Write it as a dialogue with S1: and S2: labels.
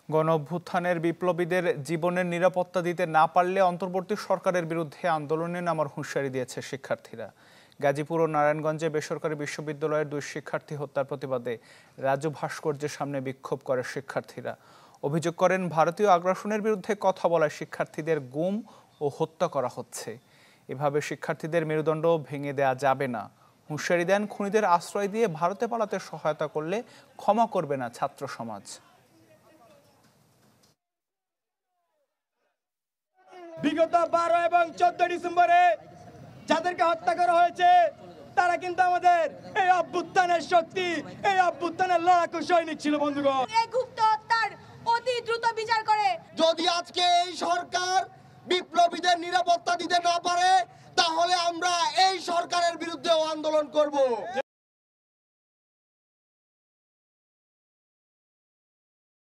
S1: গণঅভ্যুত্থানের বিপ্লবীদের জীবনের নিরাপত্তা দিতে না পারলে অন্তর্বর্তী সরকারের বিরুদ্ধে আন্দোলনে নামার হুঁশিয়ারি দিয়েছে শিক্ষার্থীরা। গাজীপুর ও নারায়ণগঞ্জে বেসরকারি বিশ্ববিদ্যালয়ের 2 শিক্ষার্থী হত্যার প্রতিবাদে রাজু ভাস্কর্যের সামনে বিক্ষোভ করে শিক্ষার্থীরা। অভিযোগ করেন, ভারতীয় আগ্রাসনের বিরুদ্ধে কথা বলায় শিক্ষার্থীদের গুম ও হত্যা করা হচ্ছে। এভাবে শিক্ষার্থীদের মেরুদণ্ড ভেঙে দেয়া যাবে না। হুঁশিয়ারি দেন, খুনিদের আশ্রয় দিয়ে ভারতে পালাতে সহায়তা করলে ক্ষমা করবে না ছাত্র সমাজ।
S2: বিগত 12 এবং 14 ডিসেম্বরে যাদেরকে হত্যা করা হয়েছে তারা কিন্তু আমাদের এই অভ্যুত্থানের শক্তি, এই অভ্যুত্থানের লড়াকু সৈনিক ছিল বন্ধুগণ।
S3: এই গুপ্ত হত্যার অতি দ্রুত বিচার করে।
S4: যদি আজকে এই সরকার বিপ্লবীদের নিরাপত্তা দিতে না পারে তাহলে আমরা এই সরকারের বিরুদ্ধেও আন্দোলন করব।